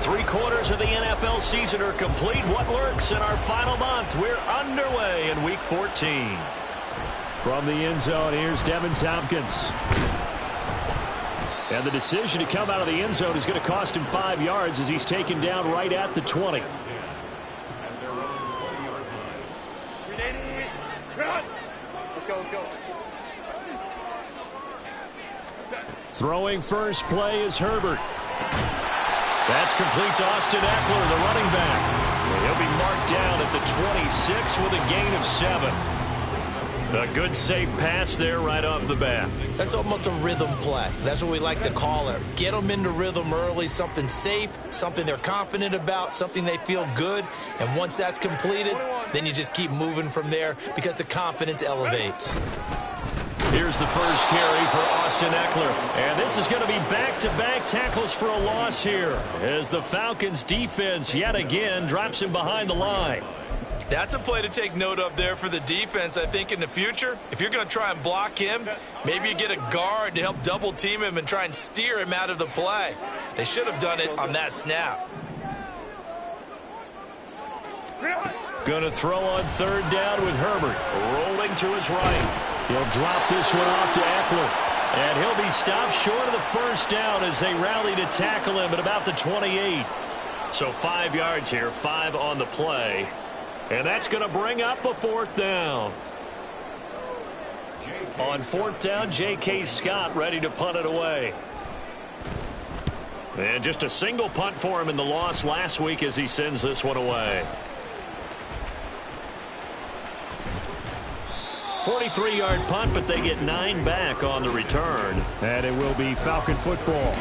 3/4 of the NFL season are complete. What lurks in our final month? We're underway in Week 14. From the end zone, here's Devin Tompkins. And the decision to come out of the end zone is going to cost him 5 yards as he's taken down right at the 20. Let's go. Throwing first play is Herbert. That's complete to Austin Eckler, the running back. He'll be marked down at the 26 with a gain of 7. A good safe pass there right off the bat. That's almost a rhythm play. That's what we like to call it. Get them into rhythm early, something safe, something they're confident about, something they feel good. And once that's completed, then you just keep moving from there because the confidence elevates. Here's the first carry for Austin Eckler. And this is going to be back-to-back tackles for a loss here as the Falcons defense yet again drops him behind the line. That's a play to take note of there for the defense, I think, in the future. If you're going to try and block him, maybe you get a guard to help double-team him and try and steer him out of the play. They should have done it on that snap. Going to throw on third down with Herbert. Rolling to his right. He'll drop this one off to Eckler. And he'll be stopped short of the first down as they rally to tackle him at about the 28. So 5 yards here, 5 on the play. And that's going to bring up a fourth down. On fourth down, J.K. Scott ready to punt it away. And just a single punt for him in the loss last week as he sends this one away. 43-yard punt, but they get 9 back on the return. And it will be Falcon football.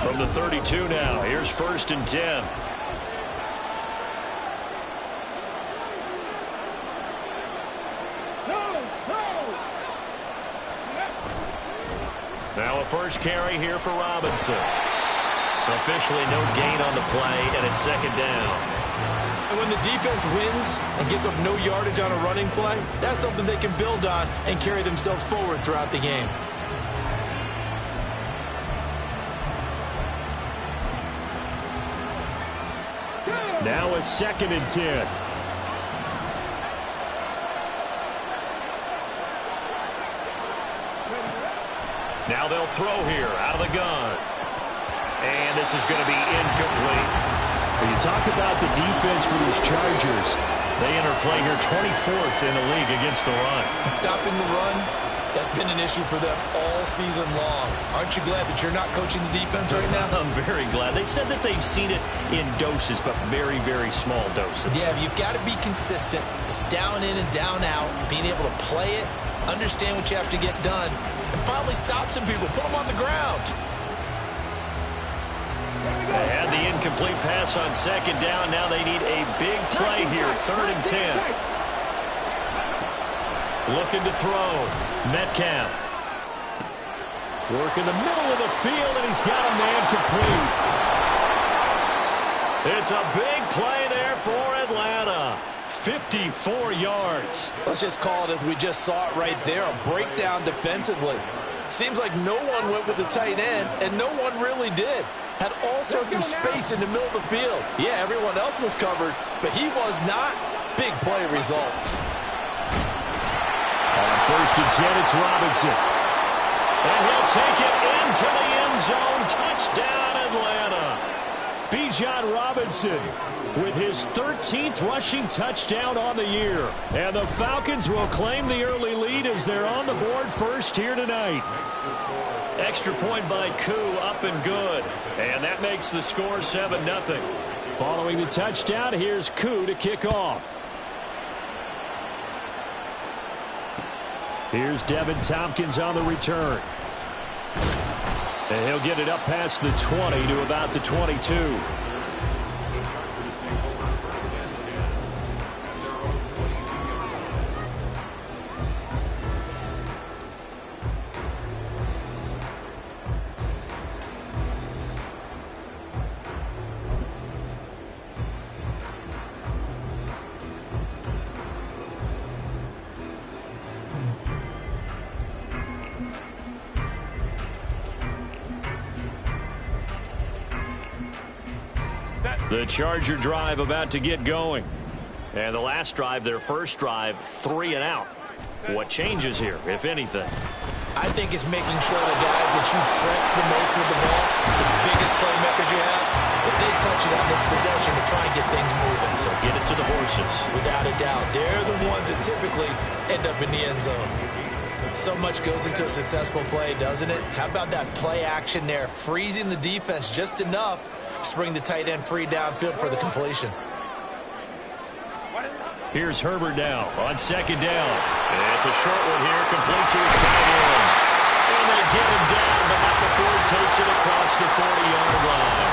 From the 32 now, here's 1st and 10. Now a first carry here for Robinson. Officially no gain on the play, and it's 2nd down. And when the defense wins and gives up no yardage on a running play, that's something they can build on and carry themselves forward throughout the game. Now a 2nd and 10. Now they'll throw here out of the gun. And this is going to be incomplete. When you talk about the defense for these Chargers, they enter play here 24th in the league against the run. Stopping the run, that's been an issue for them all season long. Aren't you glad that you're not coaching the defense right now? I'm very glad. They said that they've seen it in doses, but very, very small doses. Yeah, you've got to be consistent. It's down in and down out, being able to play it, understand what you have to get done, and finally stop some people, put them on the ground. They had the incomplete pass on 2nd down. Now they need a big play here, 3rd and 10. Looking to throw. Metcalf. Work in the middle of the field, and he's got a man complete. It's a big play there for Atlanta. 54 yards. Let's just call it as we just saw it right there, a breakdown defensively. Seems like no one went with the tight end, and no one really did. Had all sorts of space in the middle of the field. Yeah, everyone else was covered, but he was not. Big play results. On 1st and 10, it's Robinson. And he'll take it into the end zone. Touchdown, Atlanta. Bijan Robinson with his 13th rushing touchdown on the year. And the Falcons will claim the early lead as they're on the board first here tonight. Extra point by Koo, up and good. And that makes the score 7-0. Following the touchdown, here's Koo to kick off. Here's Devin Tompkins on the return. And he'll get it up past the 20 to about the 22. The Charger drive about to get going. And the last drive, their first drive, 3 and out. What changes here, if anything? I think it's making sure the guys that you trust the most with the ball, the biggest playmakers you have, that they touch it on this possession to try and get things moving. So get it to the horses. Without a doubt. They're the ones that typically end up in the end zone. So much goes into a successful play, doesn't it? How about that play action there, freezing the defense just enough to bring the tight end free downfield for the completion. Here's Herbert now on second down. It's a short one here, complete to his tight end. And they get him down, but not before he takes it across the 40-yard line.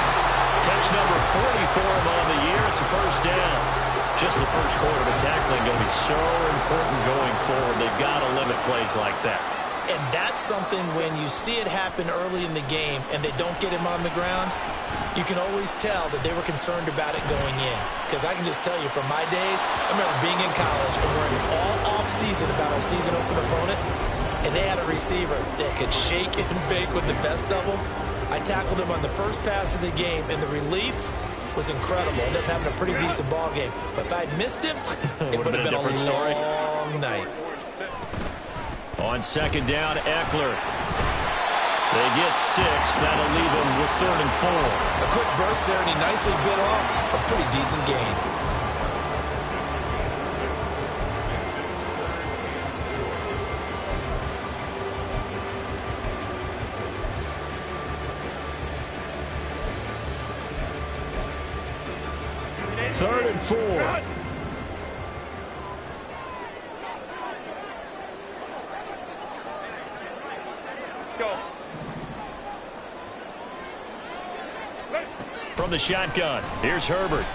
Catch number 40 for him on the year. It's a first down. Just the first quarter of tackling going to be so important going forward. They've got to limit plays like that. And that's something when you see it happen early in the game and they don't get him on the ground, you can always tell that they were concerned about it going in. Because I can just tell you from my days, I remember being in college and worrying all off-season about our season open opponent, and they had a receiver that could shake and bake with the best of them. I tackled him on the first pass of the game, and the relief was incredible. Ended up having a pretty decent ball game. But if I'd missed him, it would have been a different story. long night. On second down, Eckler. They get 6. That'll leave them with 3rd and 4. A quick burst there, and he nicely bit off a pretty decent gain. Third and 4. Go. From the shotgun, here's Herbert.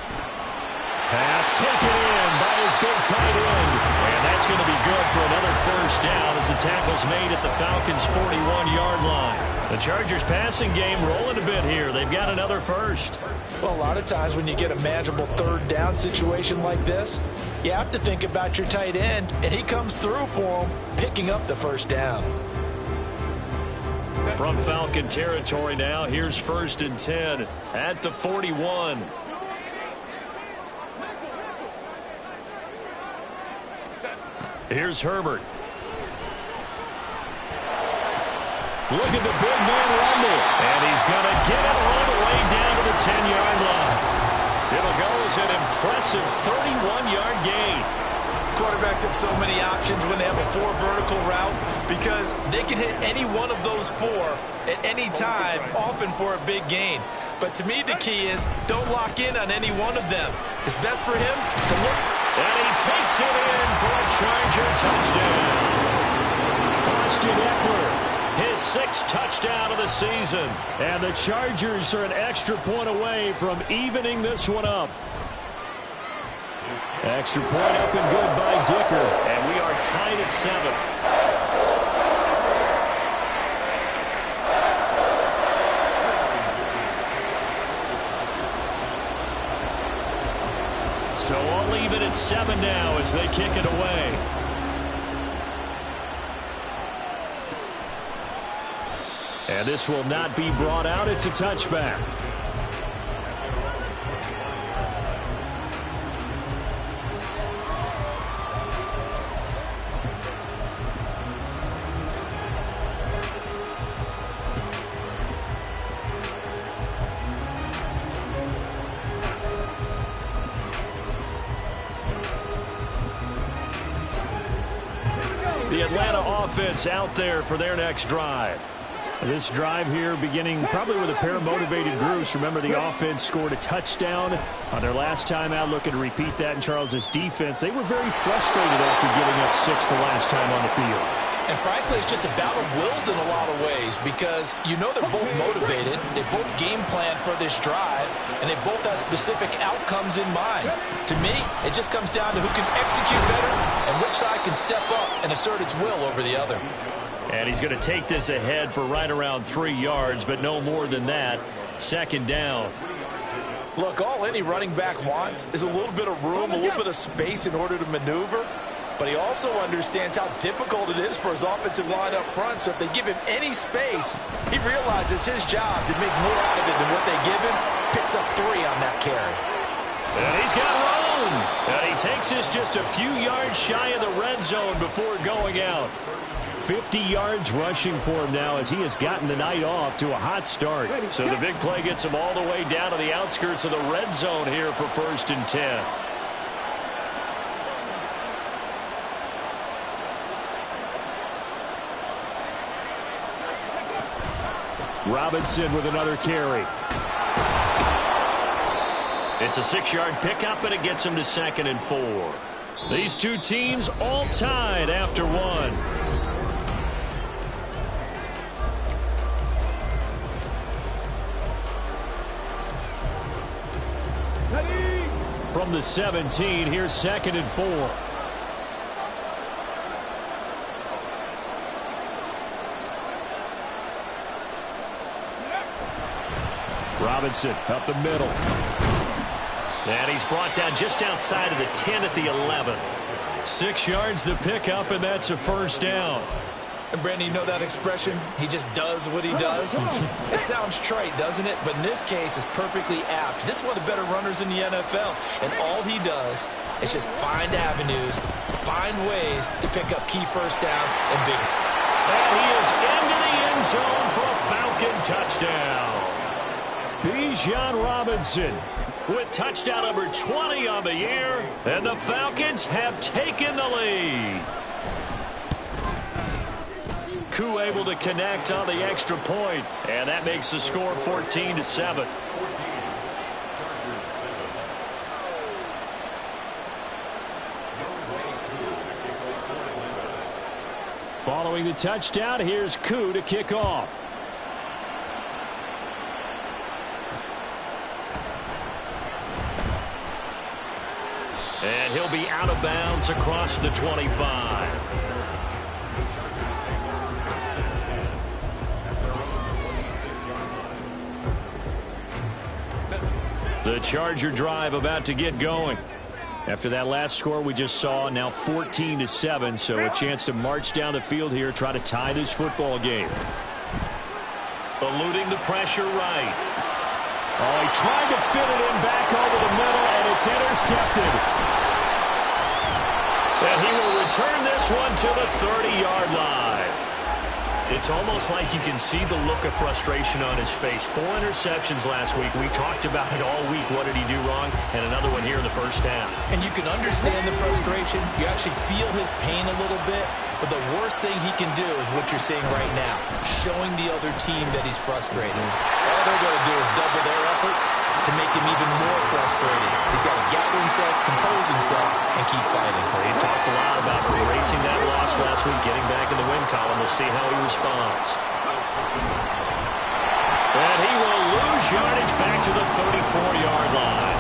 Pass taken in by his big tight end. And that's going to be good for another first down as the tackle's made at the Falcons' 41-yard line. The Chargers' passing game rolling a bit here. They've got another first. Well, a lot of times when you get a manageable third down situation like this, you have to think about your tight end, and he comes through for him, picking up the first down. From Falcon territory now, here's 1st and 10 at the 41. Here's Herbert. Look at the big man rumble. And he's going to get it all the way down to the 10-yard line. It'll go as an impressive 31-yard gain. Quarterbacks have so many options when they have a 4 vertical route because they can hit any one of those 4 at any time, often for a big gain. But to me, the key is don't lock in on any one of them. It's best for him to look. And he takes it in for a Charger touchdown. Austin Eckler, his 6th touchdown of the season. And the Chargers are an extra point away from evening this one up. Extra point up and good by Dicker. And we are tied at 7. So I'll leave it at 7 now as they kick it away. And this will not be brought out. It's a touchback. The Atlanta offense out there for their next drive. This drive here beginning probably with a pair of motivated groups. Remember, the offense scored a touchdown on their last time out. Looking to repeat that in Charles's defense. They were very frustrated after giving up 6 the last time on the field. And frankly, it's just a battle of wills in a lot of ways because you know they're both motivated. They both game plan for this drive, and they both have specific outcomes in mind. To me, it just comes down to who can execute better and which side can step up and assert its will over the other. And he's going to take this ahead for right around 3 yards, but no more than that. 2nd down. Look, all any running back wants is a little bit of room, a little bit of space in order to maneuver. But he also understands how difficult it is for his offensive line up front. So if they give him any space, he realizes his job to make more out of it than what they give him. picks up 3 on that carry. And he's got room. And he takes this just a few yards shy of the red zone before going out. 50 yards rushing for him now as he has gotten the night off to a hot start. So the big play gets him all the way down to the outskirts of the red zone here for 1st and 10. Robinson with another carry. It's a 6-yard pickup, and it gets him to 2nd and 4. These two teams all tied after 1. From the 17, here's 2nd and 4. Robinson up the middle. And he's brought down just outside of the 10 at the 11. 6 yards the pickup, and that's a 1st down. And Brandon, you know that expression? He just does what he does. It sounds trite, doesn't it? But in this case, it's perfectly apt. This is one of the better runners in the NFL. And all he does is just find avenues, find ways to pick up key 1st downs and big. And he is into the end zone for a Falcon touchdown. Bijan Robinson with touchdown number 20 on the year. And the Falcons have taken the lead. Koo able to connect on the extra point, and that makes the score 14-7. Following the touchdown, here's Koo to kick off. And he'll be out of bounds across the 25. The Charger drive about to get going. After that last score we just saw, now 14-7, so a chance to march down the field here, try to tie this football game. Eluding the pressure right. Oh, he tried to fit it in back over the middle, and it's intercepted. And he will return this one to the 30-yard line. It's almost like you can see the look of frustration on his face. 4 interceptions last week. We talked about it all week. What did he do wrong? And another one here in the 1st half. And you can understand the frustration. You actually feel his pain a little bit. But the worst thing he can do is what you're seeing right now, showing the other team that he's frustrated. All they're going to do is double their efforts to make him even more frustrated. He's got to gather himself, compose himself, and keep fighting. He talked a lot about erasing that loss last week, getting back in the win column. We'll see how he responds. And he will lose yardage back to the 34-yard line.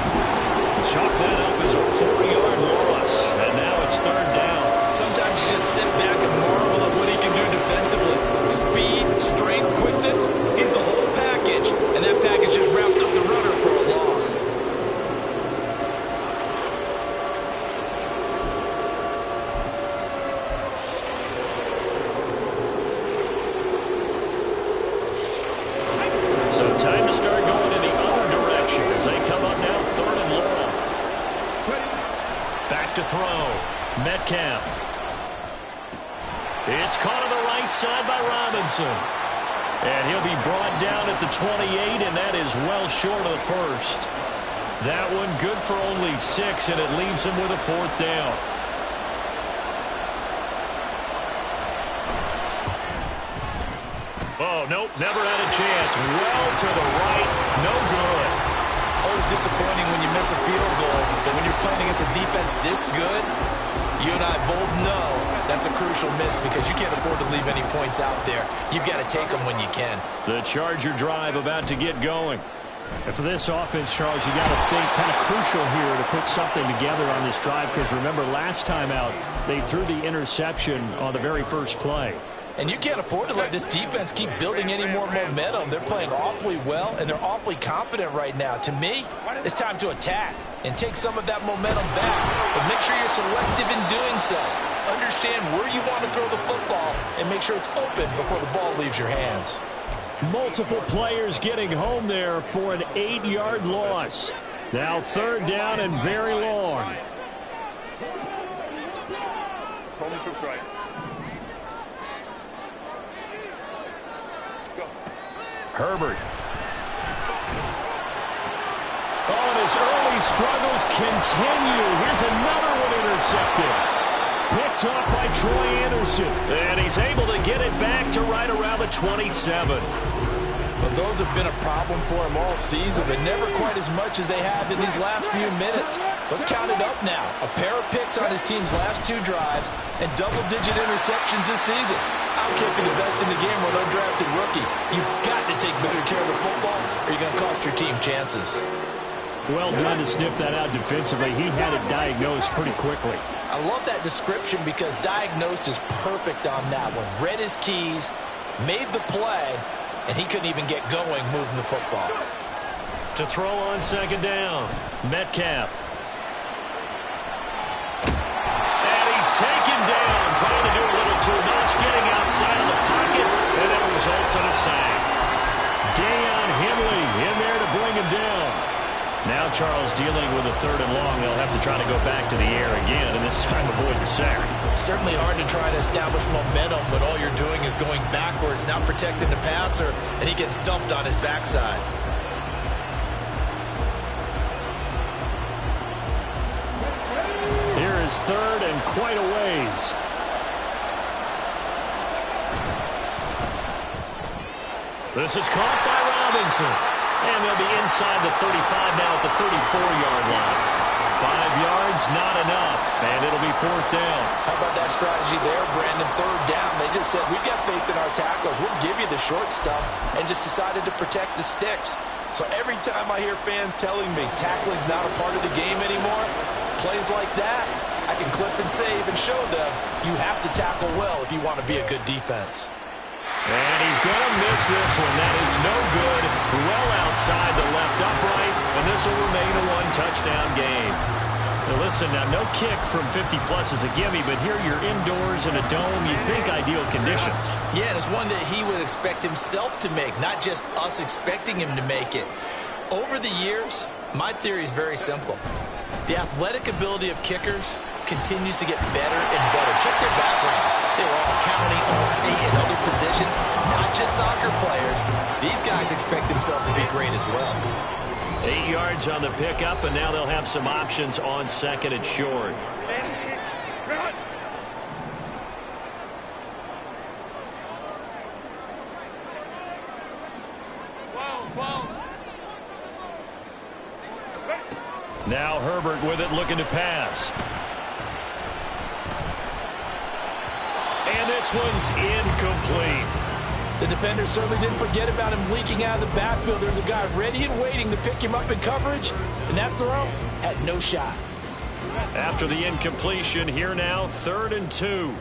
Chalk that up as a 4-yard loss, and now it's 3rd down. Sometimes you just sit back and marvel at what he can do defensively. Speed, strength, quickness, he's the whole package. And that package just wrapped up the runner for a loss. So time to start going in the other direction as they come up now 3rd and long. Back to throw. Metcalf. It's caught on the right side by Robinson. And he'll be brought down at the 28, and that is well short of the 1st. That one good for only 6, and it leaves him with a 4th down. Oh, nope, never had a chance. Well to the right, no good. Always disappointing when you miss a field goal, but when you're playing against a defense this good, you and I both know that's a crucial miss because you can't afford to leave any points out there. You've got to take them when you can. The Charger drive about to get going. And for this offense, Charles, you got to think kind of crucial here to put something together on this drive because remember last time out, they threw the interception on the very first play. And you can't afford to let this defense keep building any more momentum. They're playing awfully well, and they're awfully confident right now. To me, it's time to attack and take some of that momentum back. But make sure you're selective in doing so. Understand where you want to throw the football and make sure it's open before the ball leaves your hands. Multiple players getting home there for an 8-yard loss. Now third down and very long. Herbert. Oh, and his early struggles continue. Here's another one intercepted. Picked off by Troy Anderson. And he's able to get it back to right around the 27. Well, those have been a problem for him all season, but never quite as much as they have in these last few minutes. Let's count it up now. A pair of picks on his team's last 2 drives and double-digit interceptions this season. I don't care if you're the best in the game or an undrafted rookie. You've got to take better care of the football or you're going to cost your team chances. Well done to sniff that out defensively. He had it diagnosed pretty quickly. I love that description because diagnosed is perfect on that one. Read his keys, made the play, and he couldn't even get going moving the football. To throw on second down, Metcalf. And he's taken down, trying to do a little too much, getting outside of the pocket, and it results in a sack. Deion Henley in there to bring him down. Now Charles dealing with a third and long. They'll have to try to go back to the air again, and this time avoid the sack. Certainly hard to try to establish momentum when all you're doing is going backwards, not protecting the passer, and he gets dumped on his backside. Here is third and quite a ways. This is caught by Robinson. And they'll be inside the 35 now at the 34-yard line. 5 yards, not enough, and it'll be fourth down. How about that strategy there, Brandon? Third down. They just said, we've got faith in our tackles. We'll give you the short stuff, and just decided to protect the sticks. So every time I hear fans telling me tackling's not a part of the game anymore, plays like that, I can clip and save and show them you have to tackle well if you want to be a good defense. And he's going to miss this one. That is no good. Well outside the left upright, and this will remain a one-touchdown game. Now listen, now no kick from 50-plus is a gimme, but here you're indoors in a dome. You'd think ideal conditions. Yeah, and it's one that he would expect himself to make, not just us expecting him to make it. Over the years, my theory is very simple. The athletic ability of kickers continues to get better and better. Check their backgrounds. They were all county, all state, and other positions, not just soccer players. These guys expect themselves to be great as well. 8 yards on the pickup, and now they'll have some options on second and short. Now Herbert with it, looking to pass. And this one's incomplete. The defender certainly didn't forget about him leaking out of the backfield. There's a guy ready and waiting to pick him up in coverage, and that throw had no shot. After the incompletion, here now, 3rd and 2.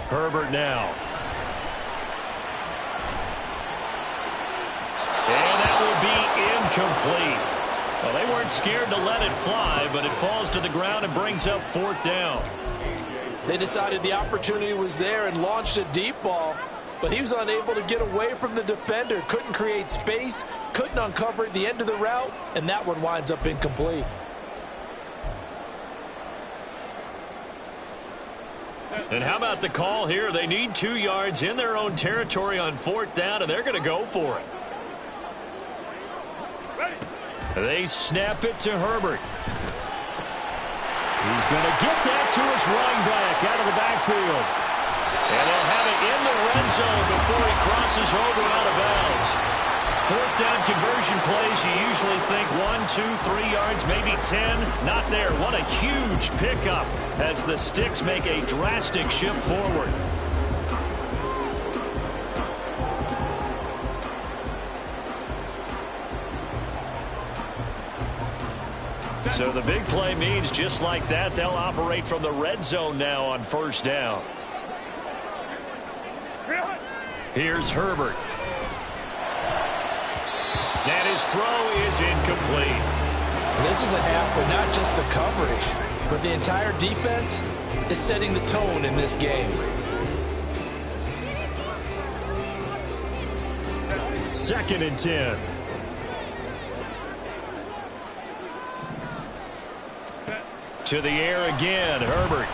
Herbert now. And that will be incomplete. Well, they weren't scared to let it fly, but it falls to the ground and brings up 4th down. They decided the opportunity was there and launched a deep ball, but he was unable to get away from the defender, couldn't create space, couldn't uncover at the end of the route, and that one winds up incomplete. And how about the call here? They need 2 yards in their own territory on 4th down, and they're going to go for it. They snap it to Herbert. He's going to get that to his running back out of the backfield. And they'll have it in the red zone before he crosses over out of bounds. 4th down conversion plays, you usually think 1, 2, 3 yards, maybe 10. Not there. What a huge pickup as the Sticks make a drastic shift forward. So the big play means just like that, they'll operate from the red zone now on 1st down. Here's Herbert. And his throw is incomplete. This is a half where not just the coverage, but the entire defense is setting the tone in this game. 2nd and 10. To the air again, Herbert.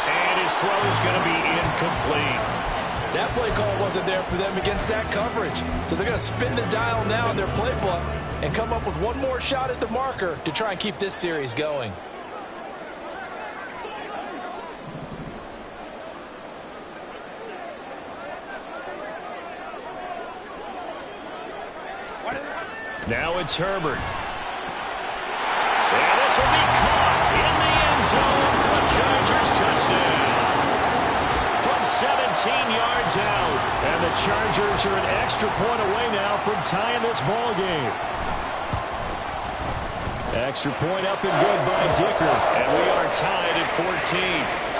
And his throw is going to be incomplete. That play call wasn't there for them against that coverage. So they're going to spin the dial now in their playbook and come up with one more shot at the marker to try and keep this series going. Now it's Herbert. And this will be caught in the end zone for a Chargers touchdown. From 17 yards out. And the Chargers are an extra point away now from tying this ball game. Extra point up and good by Dicker. And we are tied at 14.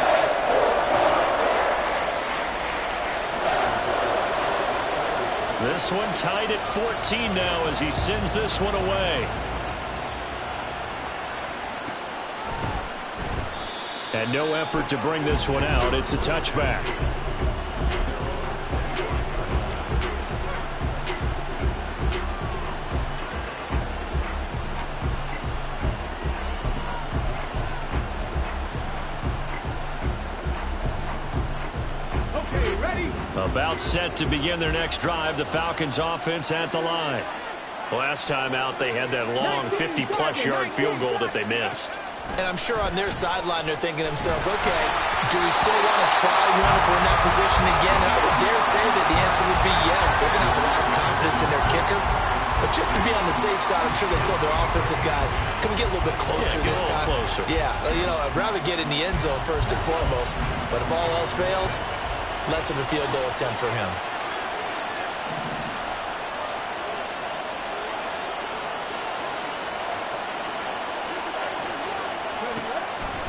This one tied at 14 now as he sends this one away. And no effort to bring this one out. It's a touchback. About set to begin their next drive. The Falcons offense at the line. Last time out they had that long 50-plus yard field goal that they missed. And I'm sure on their sideline they're thinking to themselves, okay, do we still want to try one if we're in that position again? And I would dare say that the answer would be yes. They're going to have a lot of confidence in their kicker. But just to be on the safe side, I'm sure they told their offensive guys, can we get a little bit closer this time? Closer. Yeah, you know, I'd rather get in the end zone first and foremost. But if all else fails, less of a field goal attempt for him.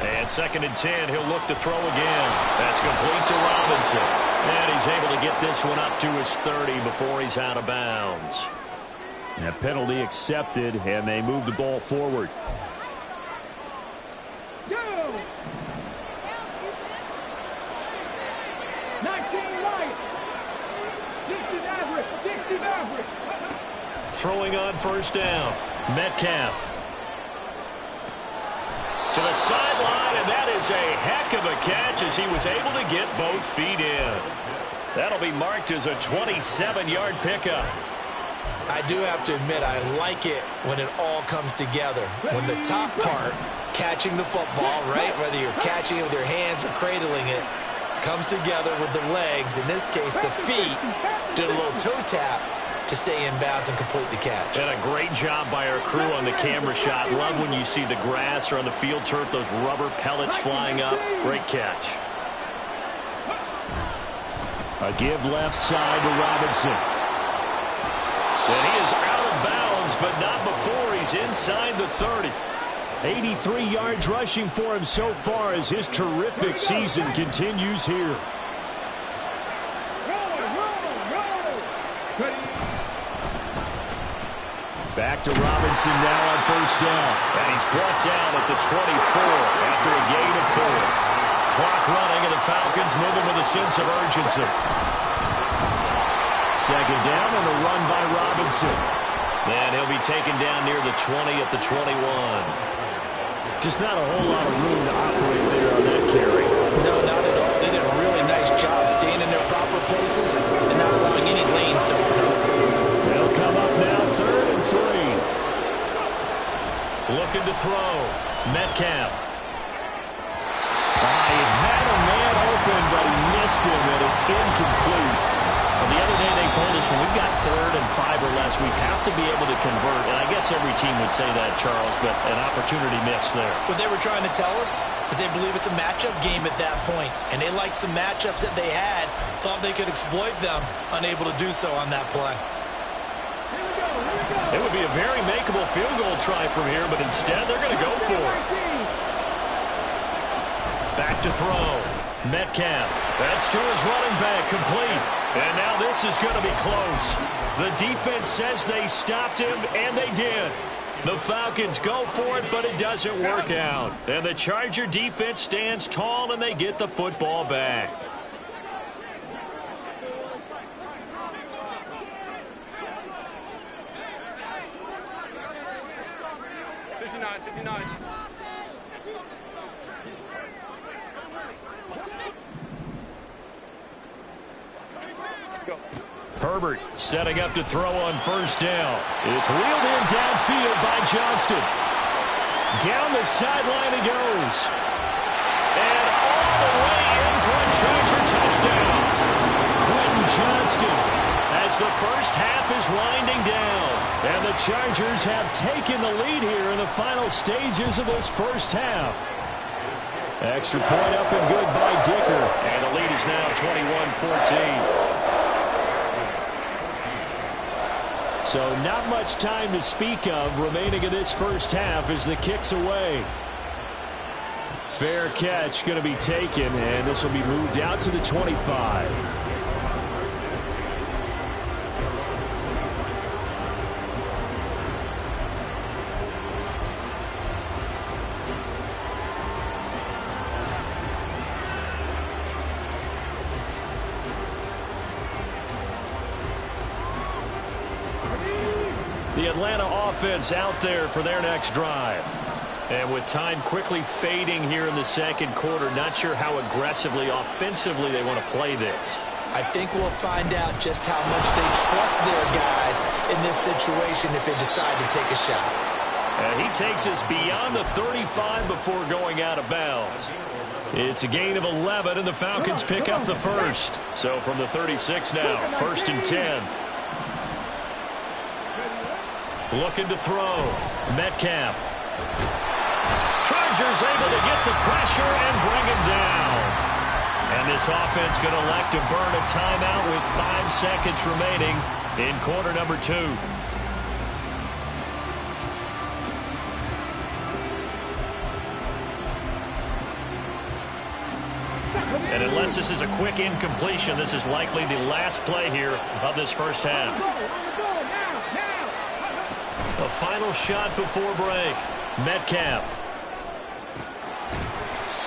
And 2nd and 10, he'll look to throw again. That's complete to Robinson. And he's able to get this one up to his 30 before he's out of bounds. And a penalty accepted, and they move the ball forward. Throwing on first down. Metcalf. To the sideline, and that is a heck of a catch as he was able to get both feet in. That'll be marked as a 27-yard pickup. I do have to admit, I like it when it all comes together. When the top part, catching the football, right, whether you're catching it with your hands or cradling it, comes together with the legs. In this case, the feet did a little toe tap to stay in bounds and complete the catch. And a great job by our crew on the camera shot. Love when you see the grass or on the field turf, those rubber pellets flying up. Great catch. A give left side to Robinson. And he is out of bounds, but not before he's inside the 30. 83 yards rushing for him so far as his terrific season continues here. Back to Robinson now on first down. And he's brought down at the 24 after a gain of 4. Clock running, and the Falcons moving with a sense of urgency. 2nd down and a run by Robinson. And he'll be taken down near the 20 at the 21. Just not a whole lot of room to operate there on that carry. No, not at all. They did a really nice job staying in their proper places and not allowing any lanes to open up. They'll come up now 3rd and 3. Looking to throw. Metcalf. He had a man open, but he missed him, and it's incomplete. Well, the other day they told us when we've got 3rd and 5 or less, we have to be able to convert. And I guess every team would say that, Charles, but an opportunity missed there. What they were trying to tell us is they believe it's a matchup game at that point. And they liked some matchups that they had, thought they could exploit them, unable to do so on that play. It would be a very makeable field goal try from here, but instead they're going to go for it. Back to throw. Metcalf. That's to his running back, complete. And now this is going to be close. The defense says they stopped him, and they did. The Falcons go for it, but it doesn't work out. And the Charger defense stands tall, and they get the football back. 59, 59. Go. Herbert setting up to throw on first down. It's wheeled in downfield by Johnston. Down the sideline he goes. And all the way in for a Charger touchdown. Quentin Johnston as the first half is winding down. And the Chargers have taken the lead here in the final stages of this first half. Extra point up and good by Dicker. And the lead is now 21-14. So not much time to speak of remaining in this first half as the kick's away. Fair catch going to be taken, and this will be moved out to the 25. The Atlanta offense out there for their next drive. And with time quickly fading here in the second quarter, not sure how aggressively, offensively they want to play this. I think we'll find out just how much they trust their guys in this situation if they decide to take a shot. And he takes us beyond the 35 before going out of bounds. It's a gain of 11, and the Falcons pick up the first. So from the 36 now, 1st and 10. Looking to throw. Metcalf. Chargers able to get the pressure and bring him down. And this offense going to elect to burn a timeout with 5 seconds remaining in quarter number 2. And unless this is a quick incompletion, this is likely the last play here of this first half. A final shot before break. Metcalf.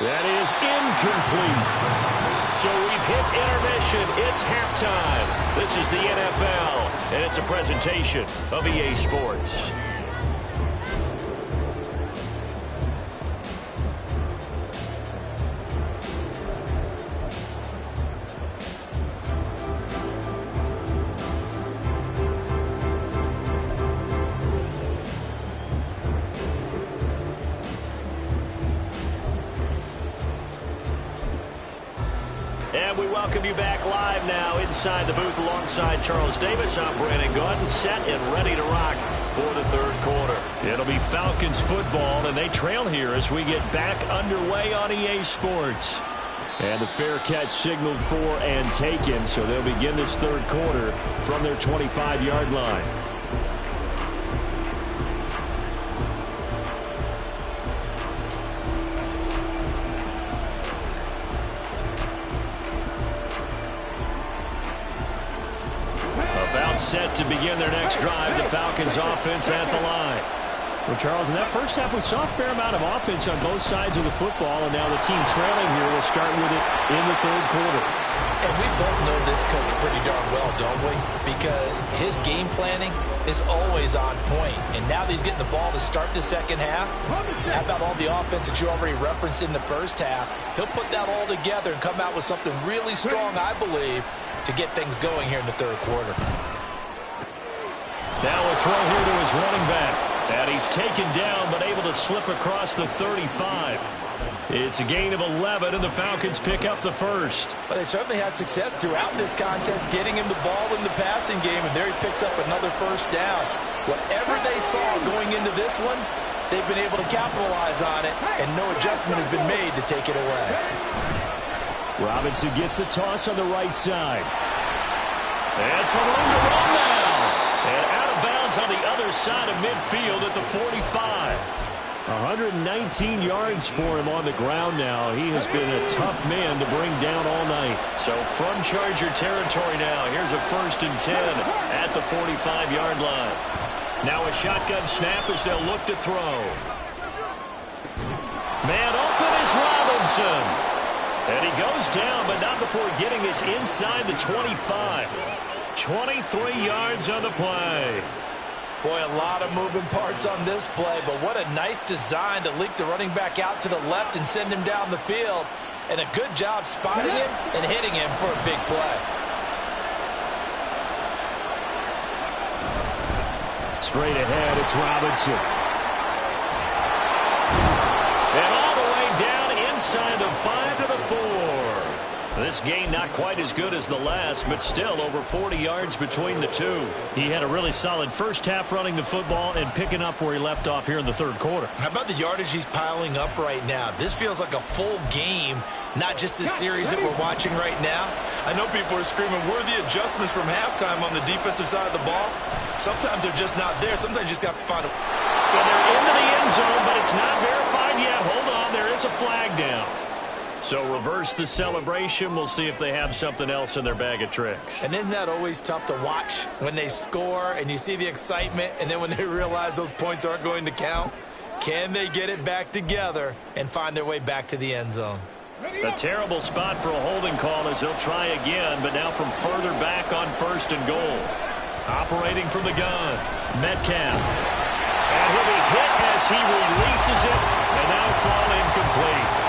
That is incomplete. So we've hit intermission. It's halftime. This is the NFL, and it's a presentation of EA Sports. And we welcome you back live now inside the booth alongside Charles Davis. I'm Brandon Gaudin, set and ready to rock for the third quarter. It'll be Falcons football, and they trail here as we get back underway on EA Sports. And the fair catch signaled for and taken, so they'll begin this third quarter from their 25-yard line. Set to begin their next drive, the Falcons offense at the line. Well, Charles, in that first half, we saw a fair amount of offense on both sides of the football, and now the team trailing here will start with it in the third quarter. And we both know this coach pretty darn well, don't we? Because his game planning is always on point. And now that he's getting the ball to start the second half, how about all the offense that you already referenced in the first half? He'll put that all together and come out with something really strong, I believe, to get things going here in the third quarter. Now a throw here to his running back. And he's taken down but able to slip across the 35. It's a gain of 11, and the Falcons pick up the first. Well, they certainly had success throughout this contest getting him the ball in the passing game, and there he picks up another first down. Whatever they saw going into this one, they've been able to capitalize on it, and no adjustment has been made to take it away. Robinson gets the toss on the right side. And some room to run now. And out of bounds on the other side of midfield at the 45. 119 yards for him on the ground now. He has been a tough man to bring down all night. So from Charger territory now, here's a 1st and 10 at the 45-yard line. Now a shotgun snap as they'll look to throw. Man open is Robinson. And he goes down, but not before getting us inside the 25. 23 yards on the play. Boy, a lot of moving parts on this play, but what a nice design to leak the running back out to the left and send him down the field. And a good job spotting him and hitting him for a big play. Straight ahead, it's Robinson. And all the way down inside the 5 to the 4. This game not quite as good as the last, but still over 40 yards between the two. He had a really solid first half running the football and picking up where he left off here in the third quarter. How about the yardage he's piling up right now? This feels like a full game, not just the series that we're watching right now. I know people are screaming, where are the adjustments from halftime on the defensive side of the ball? Sometimes they're just not there. Sometimes you just have to find a... And they're into the end zone, but it's not verified yet. Hold on, there is a flag down. So reverse the celebration. We'll see if they have something else in their bag of tricks. And isn't that always tough to watch when they score and you see the excitement and then when they realize those points aren't going to count? Can they get it back together and find their way back to the end zone? A terrible spot for a holding call as he'll try again, but now from further back on 1st and goal. Operating from the gun, Metcalf. And he'll be hit as he releases it and now fall incomplete.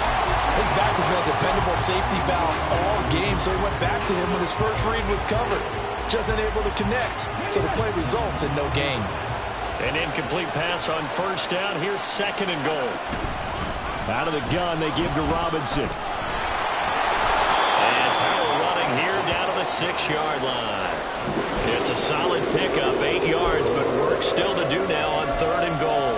His back has been a dependable safety valve all game, so he went back to him when his first read was covered. Just unable to connect, so the play results in no gain. An incomplete pass on 1st down. Here's 2nd and goal. Out of the gun, they give to Robinson. And power running here down to the 6-yard line. It's a solid pickup, 8 yards, but work still to do now on 3rd and goal.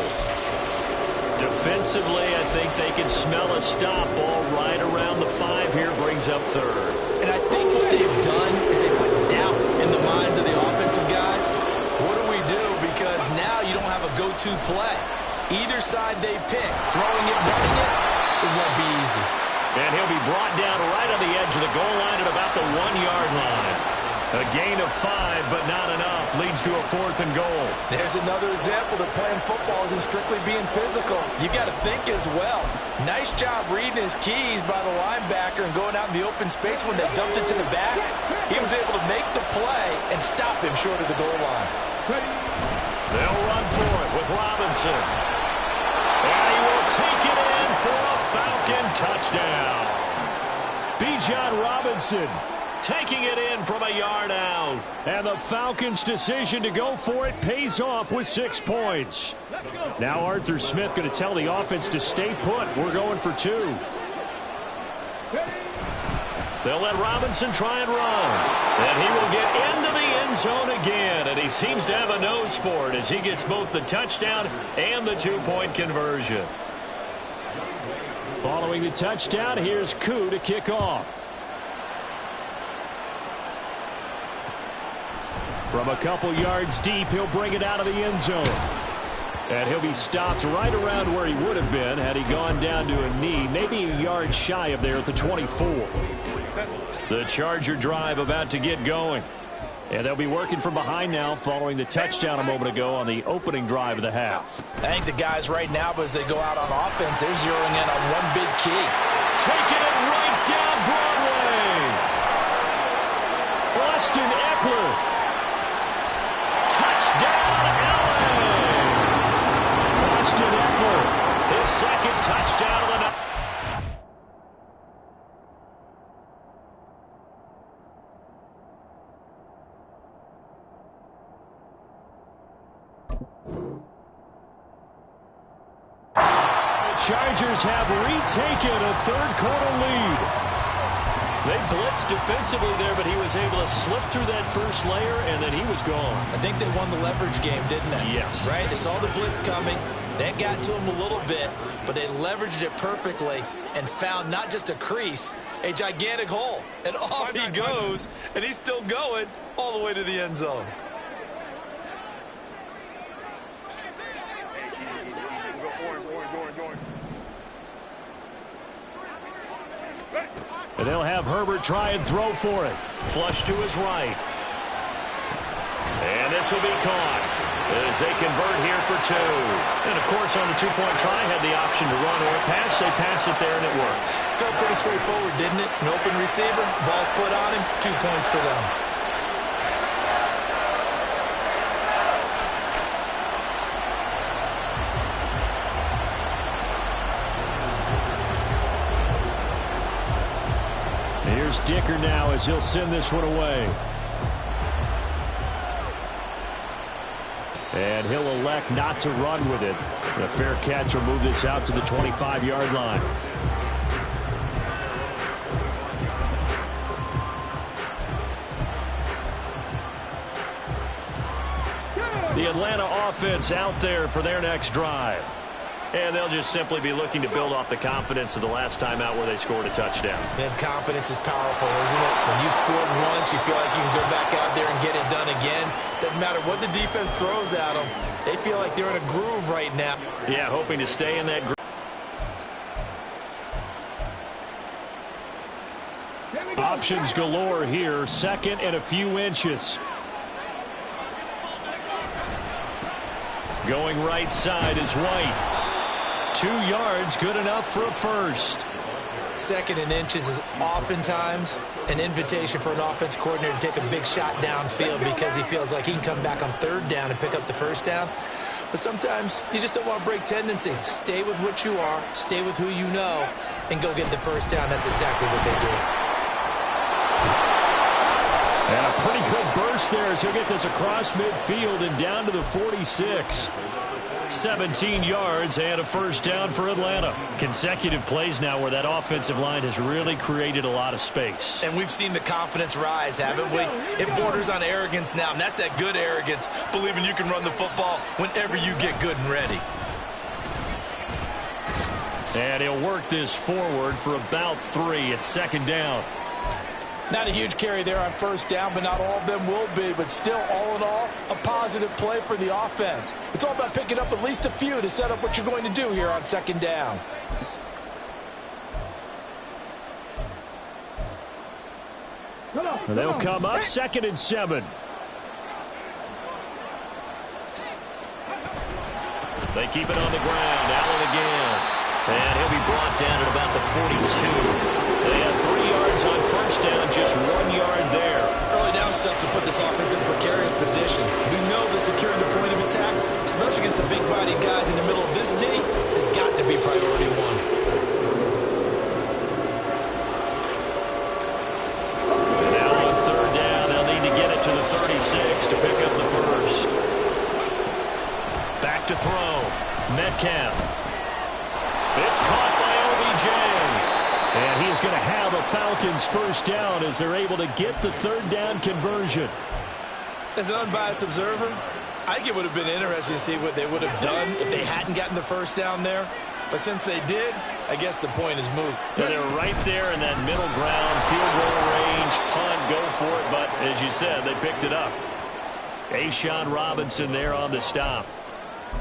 Defensively, I think they can smell a stop. Ball right around the 5 here, brings up 3rd. And I think what they've done is they put doubt in the minds of the offensive guys. What do we do? Because now you don't have a go-to play. Either side they pick, throwing it, running it, it won't be easy. And he'll be brought down right on the edge of the goal line at about the 1-yard line. A gain of 5, but not enough. Leads to a 4th and goal. There's another example that playing football isn't strictly being physical. You got to think as well. Nice job reading his keys by the linebacker and going out in the open space when they dumped it to the back. He was able to make the play and stop him short of the goal line. They'll run for it with Robinson. And he will take it in for a Falcon touchdown. Bijan Robinson taking it in from a yard out. And the Falcons' decision to go for it pays off with 6 points. Now Arthur Smith going to tell the offense to stay put. We're going for 2. They'll let Robinson try and run. And he will get into the end zone again. And he seems to have a nose for it as he gets both the touchdown and the 2-point conversion. Following the touchdown, here's Koo to kick off. From a couple yards deep, he'll bring it out of the end zone. And he'll be stopped right around where he would have been had he gone down to a knee, maybe a yard shy of there at the 24. The Charger drive about to get going. And they'll be working from behind now following the touchdown a moment ago on the opening drive of the half. I think the guys right now, as they go out on offense, they're zeroing in on one big key. Taking it right down Broadway. Austin Eckler. Touchdown, LA! Austin Eckler, his 2nd touchdown of the night. The Chargers have retaken a 3rd quarter lead. They blitzed defensively there, but he was able to slip through that first layer, and then he was gone. I think they won the leverage game, didn't they? Yes. Right? They saw the blitz coming. That got to him a little bit, but they leveraged it perfectly and found not just a crease, a gigantic hole. And off he goes, and he's still going all the way to the end zone. And they'll have Herbert try and throw for it. Flush to his right. And this will be caught as they convert here for 2. And, of course, on the 2-point try, had the option to run or pass. They pass it there, and it works. Felt pretty straightforward, didn't it? An open receiver, ball's put on him, 2 points for them. Here's Dicker now as he'll send this one away. And he'll elect not to run with it. The fair catch will move this out to the 25-yard line. The Atlanta offense out there for their next drive. And they'll just simply be looking to build off the confidence of the last time out where they scored a touchdown. Man, confidence is powerful, isn't it? When you've scored once, you feel like you can go back out there and get it done again. Doesn't matter what the defense throws at them. They feel like they're in a groove right now. Yeah, hoping to stay in that groove. Options galore here. Second and a few inches. Going right side is White. 2 yards, good enough for a first. Second and inches is oftentimes an invitation for an offense coordinator to take a big shot downfield because he feels like he can come back on third down and pick up the first down. But sometimes you just don't want to break tendency. Stay with what you are, stay with who you know, and go get the first down. That's exactly what they do. And a pretty good burst there as he'll get this across midfield and down to the 46. 17 yards and a first down for Atlanta. Consecutive plays now where that offensive line has really created a lot of space. And we've seen the confidence rise, haven't we? It borders on arrogance now, and that's that good arrogance, believing you can run the football whenever you get good and ready. And he'll work this forward for about 3 at second down. Not a huge carry there on first down, but not all of them will be. But still, all in all, a positive play for the offense. It's all about picking up at least a few to set up what you're going to do here on second down. And they'll come up 2nd and 7. They keep it on the ground. Allen again. And he'll be brought down at about the 42. They had 3 yards on first down, just 1 yard there. Early down stuff to put this offense in a precarious position. We know that securing the point of attack, especially against the big-bodied guys in the middle of this D, has got to be priority one. And now on third down, they'll need to get it to the 36 to pick up the first. Back to throw. Metcalf. It's caught by OBJ. And he is going to have a Falcons first down as they're able to get the third down conversion. As an unbiased observer, I think it would have been interesting to see what they would have done if they hadn't gotten the first down there. But since they did, I guess the point is moot. Yeah, they were right there in that middle ground, field goal range, punt, go for it. But as you said, they picked it up. A'Shawn Robinson there on the stop.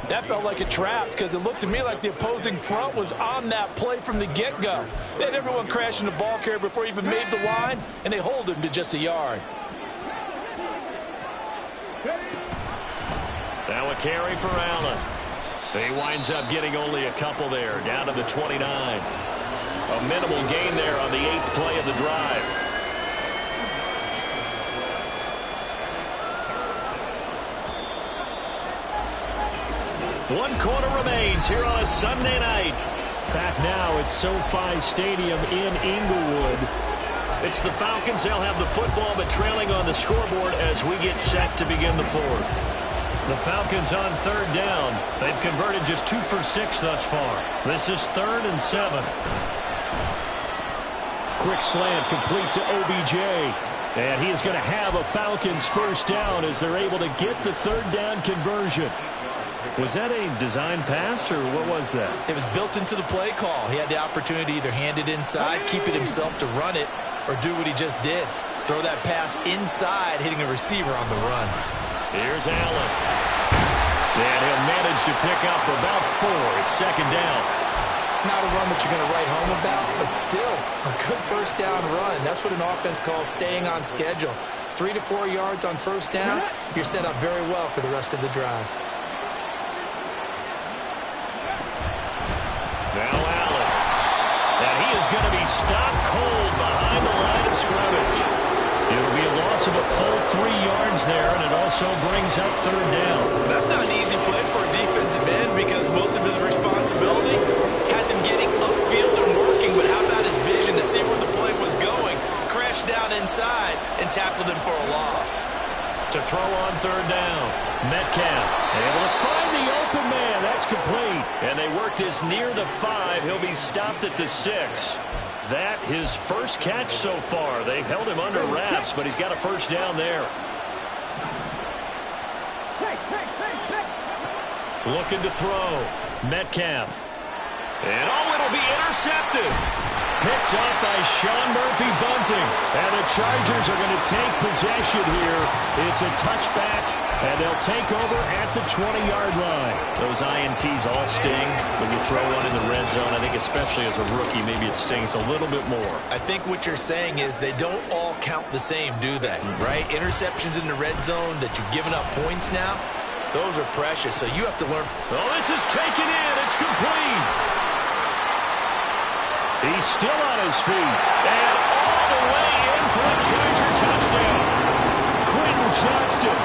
That felt like a trap because it looked to me like the opposing front was on that play from the get-go. They had everyone crashing the ball carrier before he even made the line, and they hold him to just a yard. Now a carry for Allen. He winds up getting only a couple there, down to the 29. A minimal gain there on the 8th play of the drive. One quarter remains here on a Sunday night. Back now at SoFi Stadium in Inglewood. It's the Falcons. They'll have the football, but trailing on the scoreboard as we get set to begin the fourth. The Falcons on third down. They've converted just 2 for 6 thus far. This is 3rd and 7. Quick slant complete to OBJ. And he is going to have a Falcons first down as they're able to get the third down conversion. Was that a design pass, or what was that? It was built into the play call. He had the opportunity to either hand it inside, keep it himself to run it, or do what he just did. Throw that pass inside, hitting a receiver on the run. Here's Allen. And he'll manage to pick up about 4 at second down. Not a run that you're going to write home about, but still a good first down run. That's what an offense calls staying on schedule. 3 to 4 yards on first down, you're set up very well for the rest of the drive. Now Allen. And he is going to be stopped cold behind the line of scrimmage. It'll be a loss of a full 3 yards there, and it also brings up third down. That's not an easy play for a defensive end because most of his responsibility has him getting upfield and working, but how about his vision to see where the play was going? Crash throw on third down. Metcalf able to find the open man. That's complete. And they work this near the 5. He'll be stopped at the 6. That his first catch so far. They've held him under wraps, but he's got a first down there. Looking to throw. Metcalf. And it'll be intercepted. Picked up by Sean Murphy-Bunting. And the Chargers are going to take possession here. It's a touchback, and they'll take over at the 20-yard line. Those INTs all sting when you throw one in the red zone. I think especially as a rookie, maybe it stings a little bit more. I think what you're saying is they don't all count the same, do they? Right? Interceptions in the red zone that you've given up points now, those are precious. So you have to learn. Oh, this is taken in. It's complete. He's still on his feet. And all the way in for a Charger touchdown. Quentin Johnston.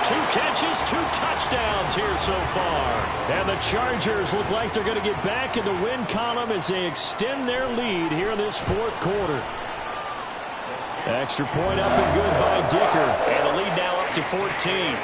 2 catches, 2 touchdowns here so far. And the Chargers look like they're going to get back in the win column as they extend their lead here in this fourth quarter. Extra point up and good by Dicker. And the lead now up to 14.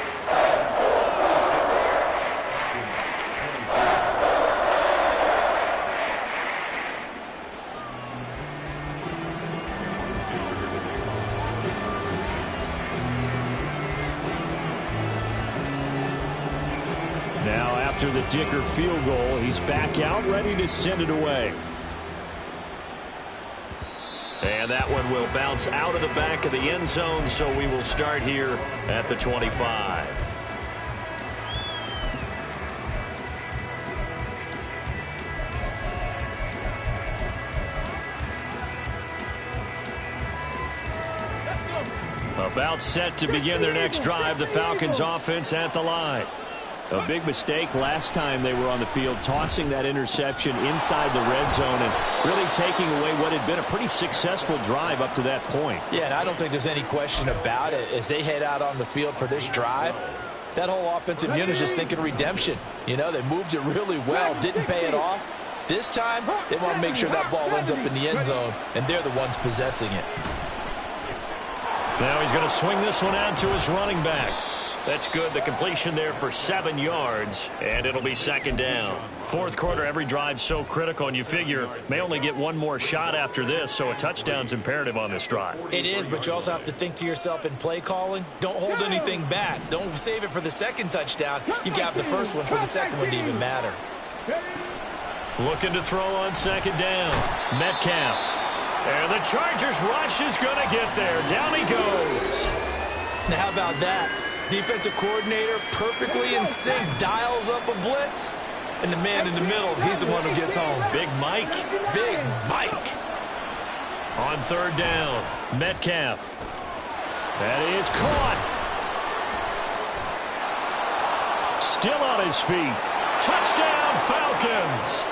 Now after the Dicker field goal, he's back out ready to send it away. And that one will bounce out of the back of the end zone, so we will start here at the 25. About set to begin their next drive, the Falcons offense at the line. A big mistake last time they were on the field, tossing that interception inside the red zone and really taking away what had been a pretty successful drive up to that point. Yeah, and I don't think there's any question about it. As they head out on the field for this drive, that whole offensive unit is just thinking redemption. You know, they moved it really well, didn't pay it off. This time, they want to make sure that ball ends up in the end zone, and they're the ones possessing it. Now he's going to swing this one out to his running back. That's good. The completion there for 7 yards, and it'll be second down. Fourth quarter, every drive's so critical, and you figure may only get one more shot after this, so a touchdown's imperative on this drive. It is, but you also have to think to yourself in play calling, don't hold anything back. Don't save it for the second touchdown. You got the first one for the second one to even matter. Looking to throw on second down. Metcalf. And the Chargers rush is going to get there. Down he goes. Now, how about that? Defensive coordinator perfectly in sync, dials up a blitz, and the man in the middle, he's the one who gets home. Big Mike. Big Mike. On third down, Metcalf. That is caught. Still on his feet. Touchdown, Falcons.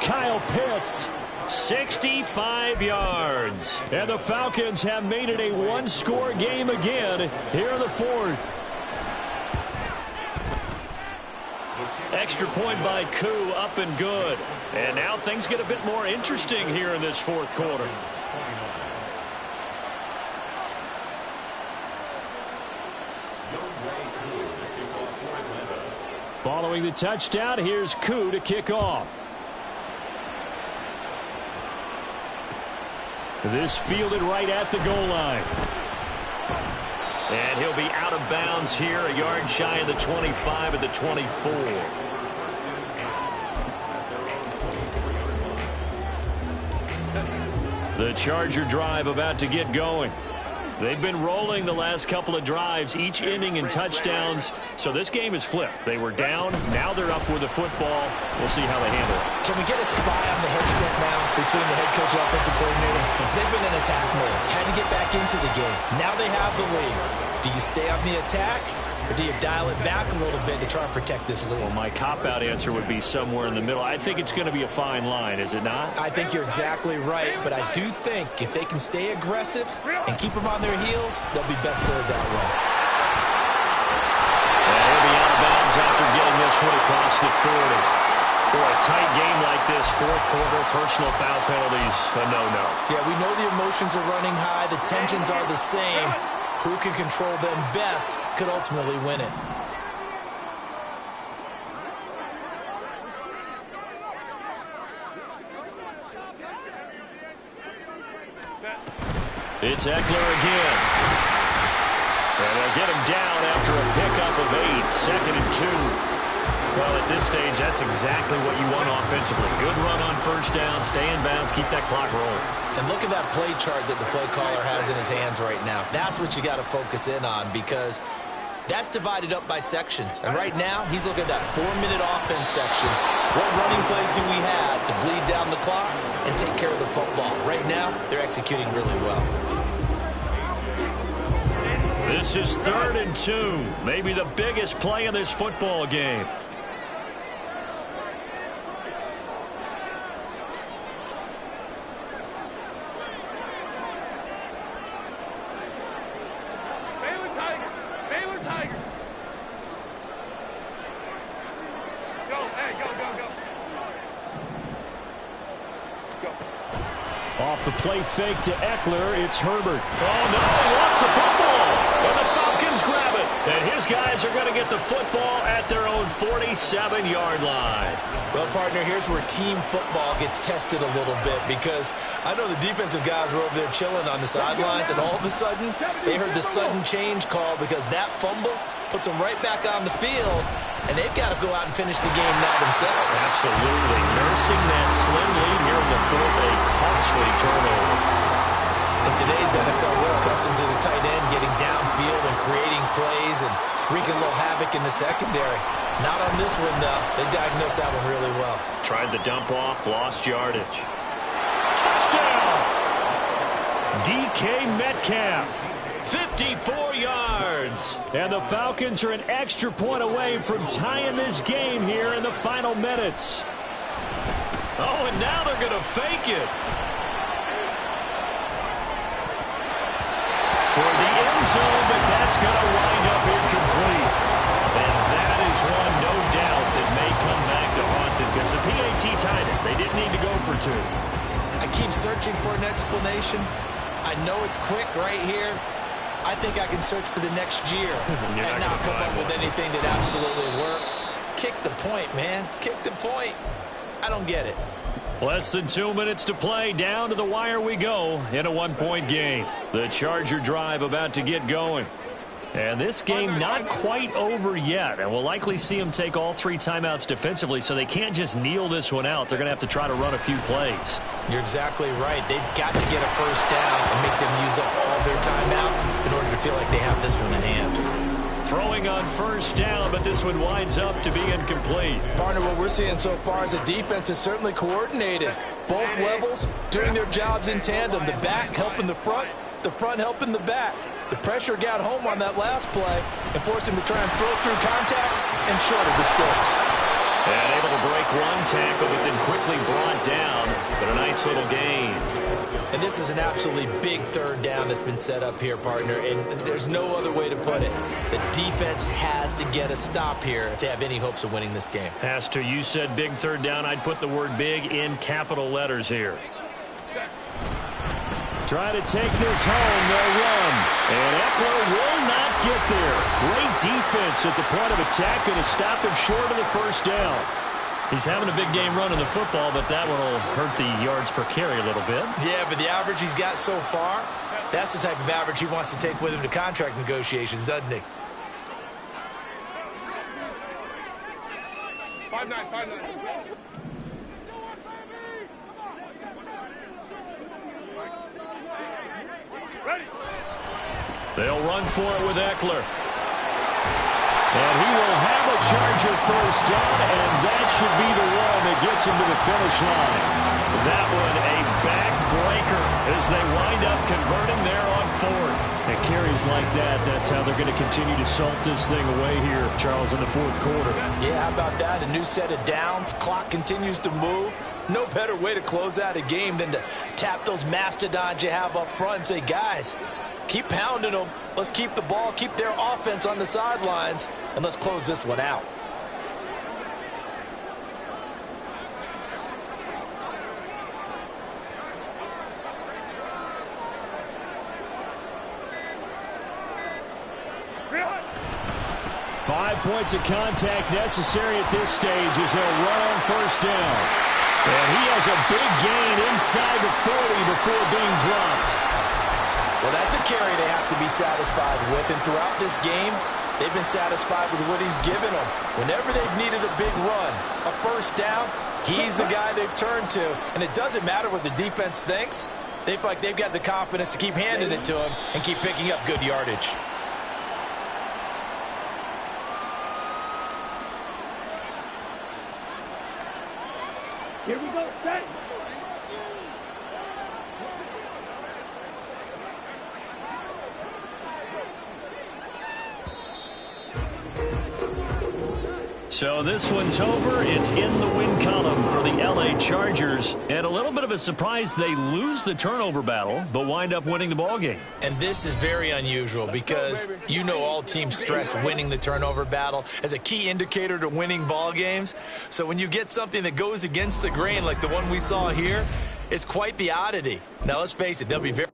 Kyle Pitts. 65 yards. And the Falcons have made it a one-score game again here in the fourth. Extra point by Koo, up and good. And now things get a bit more interesting here in this fourth quarter. Following the touchdown, here's Koo to kick off. This fielded right at the goal line. And he'll be out of bounds here, a yard shy of the 25 at the 24. The Charger drive about to get going. They've been rolling the last couple of drives, each ending in touchdowns. So this game is flipped. They were down. Now they're up with the football. We'll see how they handle it. Can we get a spy on the headset now between the head coach and offensive coordinator? They've been in attack mode. Had to get back into the game. Now they have the lead. Do you stay on the attack, or do you dial it back a little bit to try and protect this lead? Well, my cop-out answer would be somewhere in the middle. I think it's going to be a fine line, is it not? I think you're exactly right, but I do think if they can stay aggressive and keep them on their heels, they'll be best served that way. And he'll be out of bounds after getting this one across the 40. For a tight game like this, fourth quarter, personal foul penalties, a no-no. Yeah, we know the emotions are running high, the tensions are the same. Who can control them best could ultimately win it. It's Eckler again. And they'll get him down after a pickup of 8, 2nd and 2. Well, at this stage, that's exactly what you want offensively. Good run on first down, stay in bounds, keep that clock rolling. And look at that play chart that the play caller has in his hands right now. That's what you got to focus in on, because that's divided up by sections. And right now, he's looking at that 4-minute offense section. What running plays do we have to bleed down the clock and take care of the football? Right now, they're executing really well. This is 3rd and 2. Maybe the biggest play in this football game. Off the play fake to Eckler, it's Herbert. Oh, no, he lost the football. And the Falcons grab it. And his guys are going to get the football at their own 47-yard line. Well, partner, here's where team football gets tested a little bit, because I know the defensive guys were over there chilling on the sidelines, and all of a sudden, they heard the sudden change call because that fumble puts them right back on the field, and they've got to go out and finish the game now themselves. Absolutely. Nursing that slim lead here in the 4th, a costly turnover. In today's NFL, we're accustomed to the tight end getting downfield and creating plays and wreaking a little havoc in the secondary. Not on this one, though. They diagnosed that one really well. Tried the dump off, lost yardage. Touchdown! DK Metcalf, 54 yards. And the Falcons are an extra point away from tying this game here in the final minutes. Oh, and now they're going to fake it. Toward the end zone, but that's going to wind up incomplete. And that is one, no doubt, that may come back to haunt them, because the PAT tied it. They didn't need to go for 2. I keep searching for an explanation. I know it's quick right here. I think I can search for the next year and not come up with anything that absolutely works. Kick the point, man. Kick the point. I don't get it. Less than 2 minutes to play. Down to the wire we go in a 1-point game. The Charger drive about to get going. And this game not quite over yet. And we'll likely see them take all 3 timeouts defensively, so they can't just kneel this one out. They're going to have to try to run a few plays. You're exactly right. They've got to get a first down and make them use up all their timeouts in order to feel like they have this one in hand. Throwing on first down, but this one winds up to be incomplete. Partner, what we're seeing so far is the defense is certainly coordinated. Both levels doing their jobs in tandem. The back helping the front helping the back. The pressure got home on that last play and forced him to try and throw through contact and short of the sticks. And able to break one tackle, but then quickly brought down. But a nice little gain. And this is an absolutely big 3rd down that's been set up here, partner, and there's no other way to put it. The defense has to get a stop here if they have any hopes of winning this game. Has to. You said big 3rd down. I'd put the word big in capital letters here. Try to take this home. They'll run. And Eckler will not get there. Great defense at the point of attack. Going to stop him short of the first down. He's having a big game running the football, but that one will hurt the yards per carry a little bit. Yeah, but the average he's got so far, that's the type of average he wants to take with him to contract negotiations, doesn't he? 5-9. Ready. They'll run for it with Eckler. And he will have a Charger first down, and that should be the one that gets him to the finish line. That one a backbreaker as they wind up converting there on 4th. And carries like that, that's how they're going to continue to salt this thing away here, Charles, in the 4th quarter. Yeah, how about that? A new set of downs. Clock continues to move. No better way to close out a game than to tap those mastodons you have up front and say, guys, keep pounding them. Let's keep the ball, keep their offense on the sidelines, and let's close this one out. 5 points of contact necessary at this stage as they'll run on first down. And he has a big gain inside the 40 before being dropped. Well, that's a carry they have to be satisfied with. And throughout this game, they've been satisfied with what he's given them. Whenever they've needed a big run, a first down, he's the guy they've turned to. And it doesn't matter what the defense thinks. They feel like they've got the confidence to keep handing it to him and keep picking up good yardage. Here we go. Set. So this one's over. It's in the win column for the LA Chargers. And a little bit of a surprise, they lose the turnover battle, but wind up winning the ballgame. And this is very unusual because you know all teams stress winning the turnover battle as a key indicator to winning ball games. So when you get something that goes against the grain like the one we saw here, it's quite the oddity. Now, let's face it, they'll be very